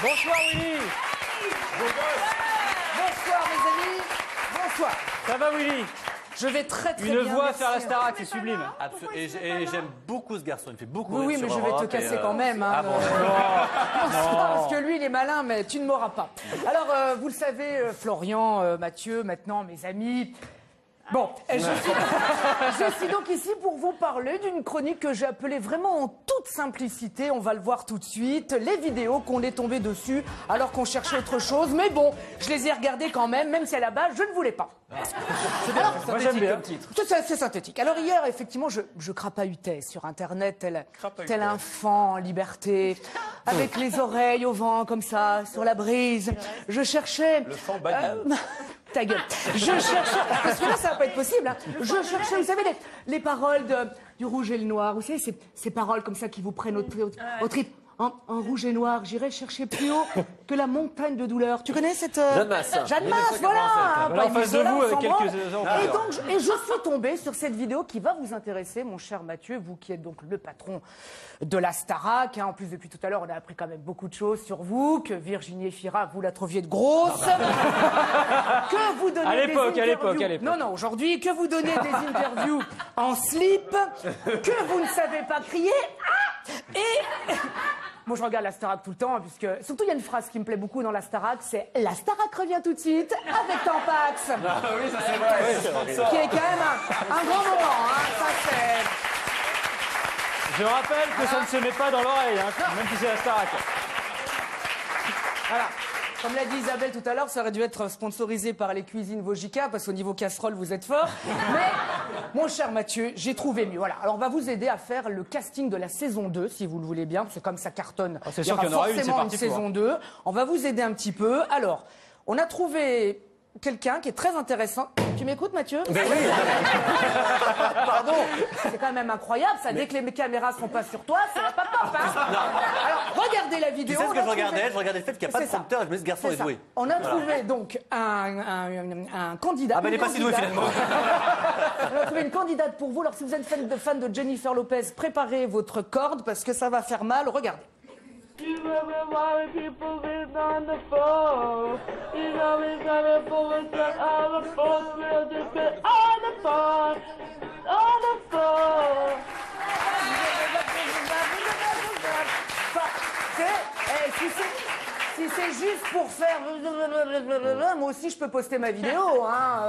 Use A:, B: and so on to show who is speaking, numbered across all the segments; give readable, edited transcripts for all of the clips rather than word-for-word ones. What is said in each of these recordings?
A: Bonsoir Willy.
B: Bonsoir mes amis. Bonsoir.
A: Ça va Willy?
B: Je vais très bien.
A: Une voix à faire la Starac, c'est sublime.
C: Et j'aime beaucoup ce garçon, il fait beaucoup
B: Oui,
C: rire
B: mais
C: sur
B: je vais te
C: Europe
B: casser
C: et,
B: quand même. Hein,
C: Ah bon,
B: parce que lui, il est malin, mais tu ne m'auras pas. Alors, vous le savez, Florian, Mathieu, maintenant, mes amis. Bon, je suis donc ici pour vous parler d'une chronique que j'ai appelée vraiment en toute simplicité. On va le voir tout de suite. Les vidéos qu'on est tombé dessus alors qu'on cherchait autre chose. Mais bon, je les ai regardées quand même si à la base, je ne voulais pas.
A: Alors, moi j'aime bien.
B: C'est synthétique. Alors hier, effectivement, je crapahutais sur Internet tel un fan en liberté, avec les oreilles au vent, comme ça, sur la brise. Je cherchais...
C: Le fan badine.
B: Ta gueule. Je cherchais... Parce que là, ça va pas être possible. Hein. Je cherchais, vous savez, les paroles du rouge et le noir. Vous savez, ces paroles comme ça qui vous prennent au trip. En rouge et noir, j'irai chercher plus haut que la montagne de douleur. Tu connais cette...
C: Jeanne Masse.
B: Jeanne Masse, voilà.
A: Voilà, en face de vous, avec quelques
B: Et je suis tombée sur cette vidéo qui va vous intéresser, mon cher Mathieu, vous qui êtes donc le patron de la Starac. Hein. En plus, depuis tout à l'heure, on a appris quand même beaucoup de choses sur vous, que Virginie Efira, vous la trouviez de grosse, que vous donnez
A: à l'époque.
B: Non, aujourd'hui, que vous donnez des interviews en slip, que vous ne savez pas crier, et... Moi, je regarde la Starac tout le temps, puisque... Surtout, il y a une phrase qui me plaît beaucoup dans la Starac, c'est « La Starac revient tout de suite avec Tampax ».
C: Ah oui, ça c'est vrai.
B: Qui est quand même un grand moment, hein. Ça, c'est...
A: Je rappelle que ça ne se met pas dans l'oreille, hein, même si c'est la Starac.
B: Voilà. Comme l'a dit Isabelle tout à l'heure, ça aurait dû être sponsorisé par les cuisines Vogica, parce qu'au niveau casserole, vous êtes fort. Mais, mon cher Mathieu, j'ai trouvé mieux. Voilà. Alors, on va vous aider à faire le casting de la saison 2, si vous le voulez bien, parce que comme ça cartonne,
A: c'est
B: il y
A: sûr
B: aura
A: qu'il y en aura une,
B: forcément
A: c'est
B: une
A: parti
B: saison 2. On va vous aider un petit peu. Alors, on a trouvé quelqu'un qui est très intéressant. Tu m'écoutes, Mathieu?
C: Mais oui. Pardon.
B: C'est quand même incroyable, ça. Dès que les caméras sont pas sur toi, ça va pas top, hein. Alors, regardez la
C: Tu
B: vidéo.
C: sais ce que je regardais? Je regardais le fait qu'il n'y a pas de
B: C'est ça.
C: prompteur et je me dis ce garçon est doué.
B: On a trouvé donc un candidat.
C: Ah ben il n'est pas si doué finalement.
B: On a trouvé une candidate pour vous. Alors si vous êtes fan de Jennifer Lopez, préparez votre corde parce que ça va faire mal. Regardez.
D: You remember why people live on the phone? You know we gotta pull it back on the phone. We'll just get on the phone. On the phone.
B: Si c'est juste pour faire... Moi aussi, je peux poster ma vidéo, hein.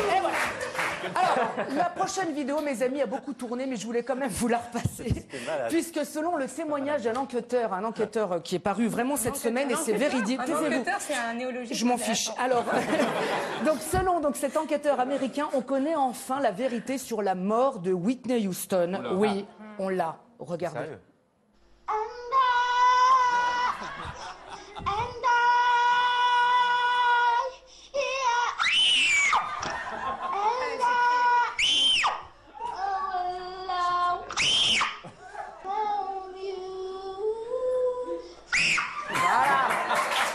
B: Et voilà. Alors, la prochaine vidéo, mes amis, a beaucoup tourné, mais je voulais quand même vous la repasser. Puisque selon le témoignage d'un enquêteur, un enquêteur qui est paru vraiment cette semaine, et c'est véridique.
E: Un enquêteur, c'est un néologisme.
B: Je m'en fiche. Alors, donc selon cet enquêteur américain, on connaît enfin la vérité sur la mort de Whitney Houston. Oui, on l'a. Regardez.
C: Sérieux?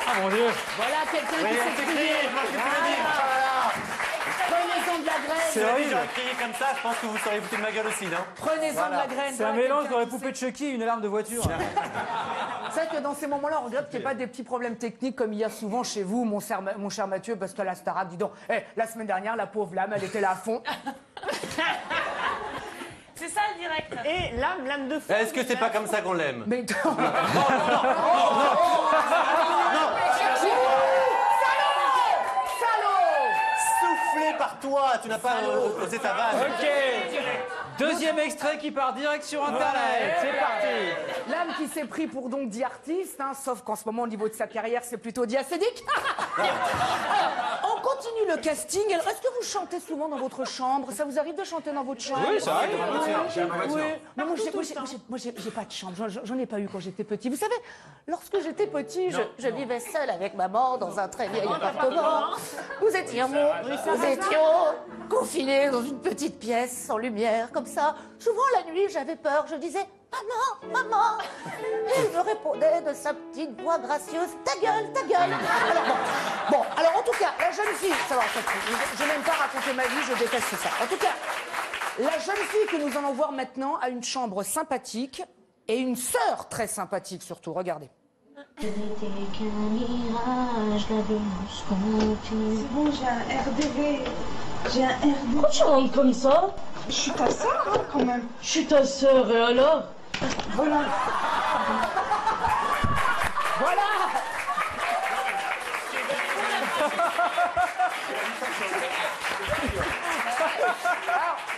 A: Ah mon Dieu.
B: Voilà quelqu'un qui s'exprime. Prenez-en de la graine.
A: C'est
C: Si
A: horrible.
C: j'aurais crié comme ça, je pense que vous seriez foutu de ma gueule aussi, non?
B: Prenez-en de la graine.
A: C'est un
B: Voilà
A: mélange
B: quelqu'un
A: dans les
B: qui
A: poupées de Chucky et une alarme de voiture.
B: C'est vrai que dans ces moments-là, on regrette qu'il n'y ait pas des petits problèmes techniques comme il y a souvent chez vous, mon cher Mathieu, parce que la Starac, dis donc, la semaine dernière, la pauvre lame, elle était là à fond.
E: C'est ça le direct.
D: Et lame de fou.
C: Est-ce que c'est pas comme ça qu'on l'aime?
B: Mais...
C: Soufflé par toi, tu n'as pas osé ta vanne.
A: Ok. Deuxième extrait qui part direct sur Internet. C'est parti.
B: L'âme qui s'est pris pour donc dit artiste, hein, sauf qu'en ce moment, au niveau de sa carrière, c'est plutôt diacédique. Alors, on continue le casting. Alors, est-ce que vous chantez souvent dans votre chambre? Ça vous arrive de chanter dans votre chambre?
A: Oui, ça arrive.
B: Oui. Non, moi, j'ai pas de chambre. J'en ai pas eu quand j'étais petit. Vous savez, lorsque j'étais petit, je vivais seule avec maman dans un très vieil appartement. Nous étions confinés dans une petite pièce sans lumière, comme ça. Souvent la nuit, j'avais peur. Je disais maman, maman. Et elle me répondait de sa petite voix gracieuse ta gueule, ta gueule. Alors bon, jeune fille, ça va, je n'aime pas raconter ma vie, je déteste ça. En tout cas, la jeune fille que nous allons voir maintenant a une chambre sympathique et une sœur très sympathique surtout, regardez.
F: Je n'étais qu'un mirage, la Vénus continue.
G: C'est bon, j'ai un RDV. J'ai un RDV.
E: Pourquoi tu rentres comme ça?
G: Je suis ta sœur, hein, quand même.
E: Je suis ta sœur, et alors?
G: Voilà.
B: Voilà.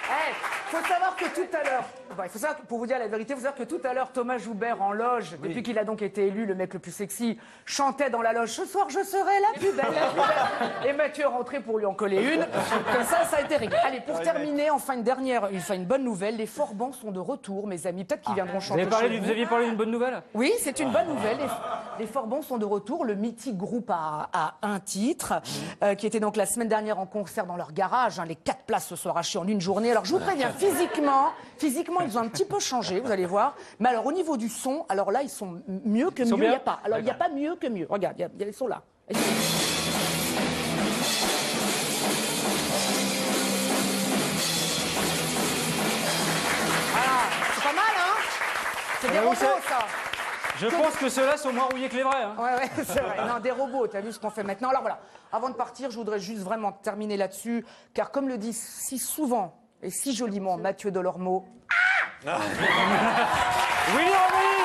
B: Alors, faut savoir que tout à l'heure, il faut savoir, pour vous dire la vérité, il faut savoir que tout à l'heure, Thomas Joubert en loge, depuis qu'il a donc été élu le mec le plus sexy, chantait dans la loge, ce soir je serai la plus belle, la plus belle. Et Mathieu est rentré pour lui en coller une. Comme ça a été réglé. Allez, pour terminer, enfin une bonne nouvelle, les Forbans sont de retour, mes amis. Peut-être qu'ils viendront chanter.
A: Vous aviez parlé d'une bonne nouvelle?
B: Oui, c'est une bonne nouvelle. Les Forbans sont de retour. Le mythique groupe a un titre, qui était donc la semaine dernière en concert dans leur garage. Les 4 places se sont arrachées en une journée. Alors je vous préviens, physiquement, ils ont un petit peu changé, vous allez voir. Mais alors au niveau du son, alors là, ils sont mieux que mieux. Il n'y a pas. Alors il n'y a pas mieux que mieux. Regarde, ils sont là. Voilà, c'est pas mal, hein? C'est des robots, ça.
A: Je pense que ceux-là sont moins rouillés que les vrais. Hein.
B: Ouais, c'est vrai. Non, des robots, t'as vu ce qu'on fait maintenant. Alors voilà, avant de partir, je voudrais juste vraiment terminer là-dessus, car comme le dit si souvent et si joliment Mathieu Delormeau...
A: Ah Willy Rovelli.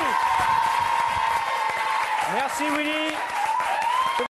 A: Merci Willy.